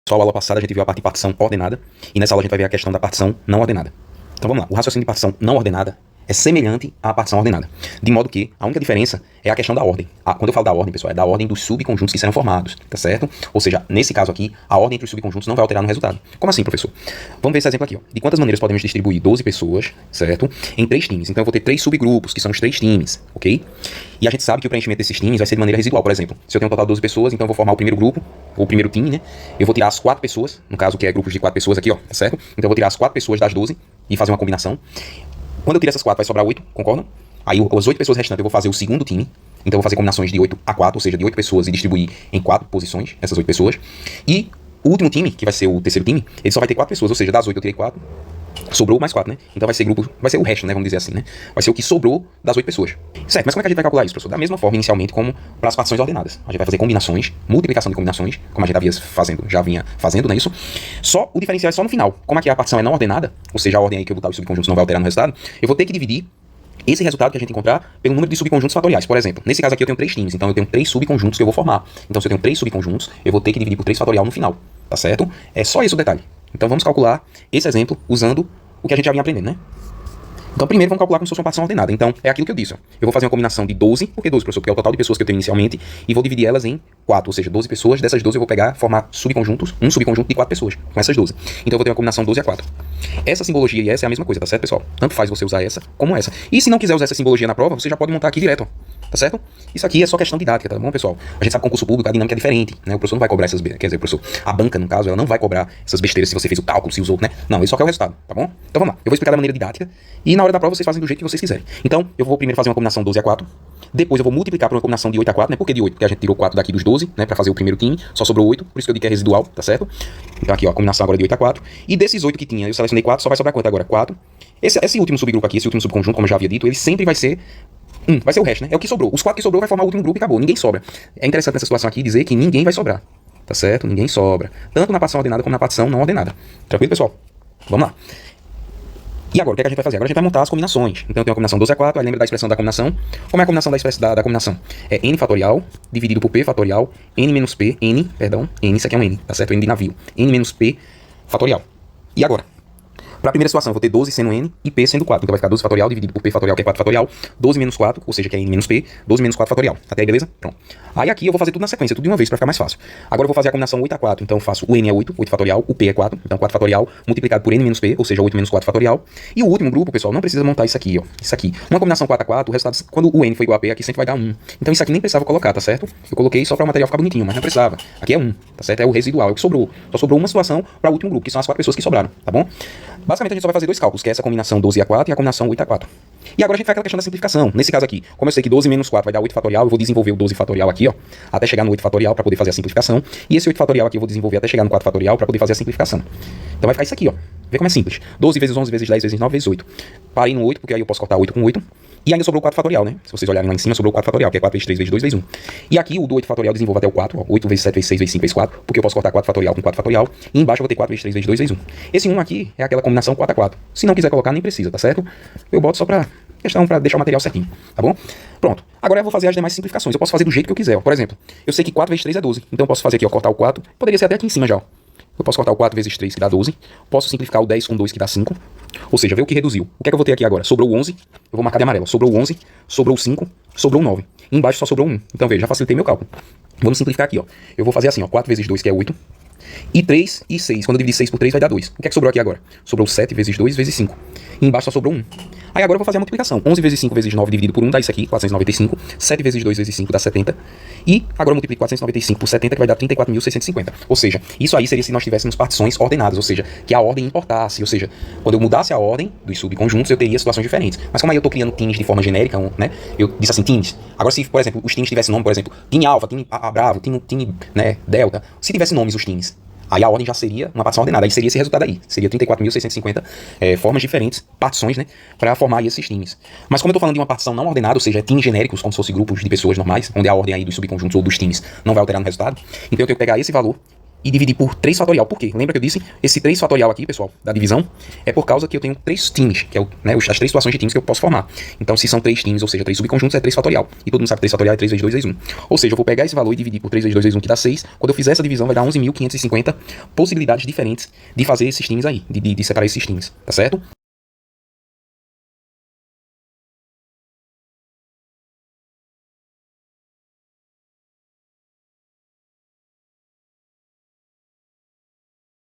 Só a aula passada a gente viu a parte de partição ordenada, e nessa aula a gente vai ver a questão da partição não ordenada. Então vamos lá, o raciocínio de partição não ordenada é semelhante à partição ordenada, de modo que a única diferença é a questão da ordem. Quando eu falo da ordem, pessoal, é da ordem dos subconjuntos que serão formados, tá certo? Ou seja, nesse caso aqui, a ordem entre os subconjuntos não vai alterar no resultado. Como assim, professor? Vamos ver esse exemplo aqui, ó. De quantas maneiras podemos distribuir 12 pessoas, certo? Em 3 times. Então eu vou ter 3 subgrupos, que são os 3 times, ok? E a gente sabe que o preenchimento desses times vai ser de maneira residual. Por exemplo, se eu tenho um total de 12 pessoas, então eu vou formar o primeiro grupo, ou o primeiro time, né? Eu vou tirar as 4 pessoas, no caso que é grupos de 4 pessoas aqui, ó, tá certo? Então eu vou tirar as 4 pessoas das 12 e fazer uma combinação. Quando eu tiro essas 4, vai sobrar 8, concordam? Aí as 8 pessoas restantes eu vou fazer o segundo time. Então eu vou fazer combinações de 8 a 4, ou seja, de 8 pessoas e distribuir em 4 posições, essas 8 pessoas. E o último time, que vai ser o terceiro time, ele só vai ter 4 pessoas, ou seja, das 8 eu tirei 4, sobrou mais 4, né? Então vai ser grupo, vai ser o resto, né? Vamos dizer assim, né? Vai ser o que sobrou das 8 pessoas. Certo, mas como é que a gente vai calcular isso, professor? Da mesma forma, inicialmente, como para as partições ordenadas. A gente vai fazer combinações, multiplicação de combinações, como a gente já vinha fazendo, não é isso? Só o diferencial é só no final. Como aqui a partição é não ordenada, ou seja, a ordem aí que eu botar os subconjuntos não vai alterar no resultado, eu vou ter que dividir esse resultado que a gente encontrar pelo número de subconjuntos fatoriais. Por exemplo, nesse caso aqui eu tenho 3 times, então eu tenho 3 subconjuntos que eu vou formar. Então se eu tenho 3 subconjuntos, eu vou ter que dividir por 3 fatorial no final, tá certo? É só esse o detalhe. Então vamos calcular esse exemplo usando o que a gente já vinha aprendendo, né? Então primeiro vamos calcular como se fosse uma partição ordenada. Então é aquilo que eu disse, ó. Eu vou fazer uma combinação de 12, por que 12, professor? Porque é o total de pessoas que eu tenho inicialmente, e vou dividir elas em 4, ou seja, 12 pessoas. Dessas 12 eu vou pegar, formar subconjuntos, um subconjunto de 4 pessoas, com essas 12. Então eu vou ter uma combinação 12 a 4. Essa simbologia e essa é a mesma coisa, tá certo, pessoal? Tanto faz você usar essa como essa. E se não quiser usar essa simbologia na prova, você já pode montar aqui direto, ó. Tá certo? Isso aqui é só questão didática, tá bom, pessoal? A gente sabe que concurso público a dinâmica é diferente, né? O professor não vai cobrar essas besteiras, quer dizer, o professor, a banca, no caso, ela não vai cobrar essas besteiras se você fez o cálculo, se usou, né? Não, ele só quer o resultado, tá bom? Então vamos lá, eu vou explicar da maneira didática e na hora da prova vocês fazem do jeito que vocês quiserem. Então, eu vou primeiro fazer uma combinação 12 a 4, depois eu vou multiplicar por uma combinação de 8 a 4, né? Por que de 8? Porque a gente tirou 4 daqui dos 12, né? Pra fazer o primeiro time, só sobrou 8, por isso que eu digo que é residual, tá certo? Então aqui, ó, a combinação agora de 8 a 4, e desses 8 que tinha, eu selecionei 4, só vai sobrar quanto agora? 4. Esse último subgrupo aqui, esse último subconjunto, como eu já havia dito, ele sempre vai ser vai ser o resto, né? É o que sobrou. Os 4 que sobrou vai formar o último grupo e acabou. Ninguém sobra. É interessante nessa situação aqui dizer que ninguém vai sobrar. Tá certo? Ninguém sobra. Tanto na partição ordenada como na partição não ordenada. Tranquilo, pessoal? Vamos lá. E agora, o que é que a gente vai fazer? Agora a gente vai montar as combinações. Então eu tenho a combinação 12 a 4, aí lembra da expressão da combinação. Como é a combinação da combinação? É n fatorial dividido por p fatorial, n menos p, n, isso aqui é um n, tá certo? N de navio. N menos p fatorial. E agora? Para a primeira situação, eu vou ter 12 sendo n e p sendo 4. Então vai ficar 12 fatorial dividido por p fatorial, que é 4 fatorial, 12 menos 4, ou seja, que é n menos p, 12 menos 4 fatorial. Até aí, beleza? Pronto. Aí aqui eu vou fazer tudo na sequência, tudo de uma vez, para ficar mais fácil. Agora eu vou fazer a combinação 8 a 4, então eu faço o n é 8, 8 fatorial, o p é 4, então 4 fatorial multiplicado por n menos p, ou seja, 8 menos 4 fatorial. E o último grupo, pessoal, não precisa montar isso aqui, ó. Isso aqui. Uma combinação 4 a 4, o resultado, quando o n for igual a p, aqui sempre vai dar 1. Então isso aqui nem precisava colocar, tá certo? Eu coloquei só para o material ficar bonitinho, mas não precisava. Aqui é 1, tá certo? É o residual, é o que sobrou. Só sobrou uma situação para o último grupo, que são as 4 pessoas que sobraram, tá bom? Basicamente a gente só vai fazer 2 cálculos, que é essa combinação 12 a 4 e a combinação 8 a 4. E agora a gente vai aquela questão da simplificação. Nesse caso aqui, como eu sei que 12 menos 4 vai dar 8 fatorial, eu vou desenvolver o 12 fatorial aqui, ó, até chegar no 8 fatorial para poder fazer a simplificação. E esse 8 fatorial aqui eu vou desenvolver até chegar no 4 fatorial para poder fazer a simplificação. Então vai ficar isso aqui, ó. Vê como é simples. 12 vezes 11 vezes 10 vezes 9 vezes 8. Parei no 8, porque aí eu posso cortar 8 com 8. E ainda sobrou o 4 fatorial, né? Se vocês olharem lá em cima, sobrou o 4 fatorial, que é 4 vezes 3 vezes 2 vezes 1. E aqui o do 8 fatorial desenvolve até o 4, ó, 8 vezes 7 vezes 6 vezes 5 vezes 4, porque eu posso cortar 4 fatorial com 4 fatorial. E embaixo eu vou ter 4 vezes 3 vezes 2 vezes 1. Esse 1 aqui é aquela combinação 4 a 4. Se não quiser colocar, nem precisa, tá certo? Eu boto só pra questão, pra deixar o material certinho, tá bom? Pronto. Agora eu vou fazer as demais simplificações. Eu posso fazer do jeito que eu quiser, ó. Por exemplo, eu sei que 4 vezes 3 é 12. Então eu posso fazer aqui, ó, cortar o 4. Poderia ser até aqui em cima já, ó. Eu posso cortar o 4 vezes 3, que dá 12. Posso simplificar o 10 com 2, que dá 5. Ou seja, vê o que reduziu. O que é que eu vou ter aqui agora? Sobrou o 11. Eu vou marcar de amarelo. Sobrou o 11, sobrou o 5, sobrou o 9. E embaixo só sobrou 1. Então veja, já facilitei meu cálculo. Vamos simplificar aqui, ó. Eu vou fazer assim, ó. 4 vezes 2, que é 8. E 3 e 6. Quando eu dividir 6 por 3 vai dar 2. O que é que sobrou aqui agora? Sobrou 7 vezes 2 vezes 5. E embaixo só sobrou 1. Aí agora eu vou fazer a multiplicação. 11 vezes 5 vezes 9 dividido por 1 dá isso aqui, 495. 7 vezes 2 vezes 5 dá 70. E agora eu multiplico 495 por 70, que vai dar 34.650. Ou seja, isso aí seria se nós tivéssemos partições ordenadas, ou seja, que a ordem importasse. Ou seja, quando eu mudasse a ordem dos subconjuntos, eu teria situações diferentes. Mas como aí eu estou criando times de forma genérica, né? Eu disse assim, times. Agora se, por exemplo, os times tivessem nome, por exemplo, time Alfa, time Bravo, time né, Delta. Se tivesse nomes os times, aí a ordem já seria uma partição ordenada, aí seria esse resultado aí, seria 34.650 formas diferentes, partições, né, para formar aí esses times. Mas como eu tô falando de uma partição não ordenada, ou seja, times genéricos, como se fossem grupos de pessoas normais, onde a ordem aí dos subconjuntos ou dos times não vai alterar no resultado, então eu tenho que pegar esse valor e dividir por 3 fatorial. Por quê? Lembra que eu disse? Esse 3 fatorial aqui, pessoal, da divisão, é por causa que eu tenho 3 times, que é as 3 situações de times que eu posso formar. Então, se são 3 times, ou seja, 3 subconjuntos, é 3 fatorial. E todo mundo sabe que 3 fatorial é 3 vezes 2 vezes 1. Ou seja, eu vou pegar esse valor e dividir por 3 vezes 2 vezes 1, que dá 6. Quando eu fizer essa divisão, vai dar 11.550 possibilidades diferentes de fazer esses times aí, de separar esses times, tá certo?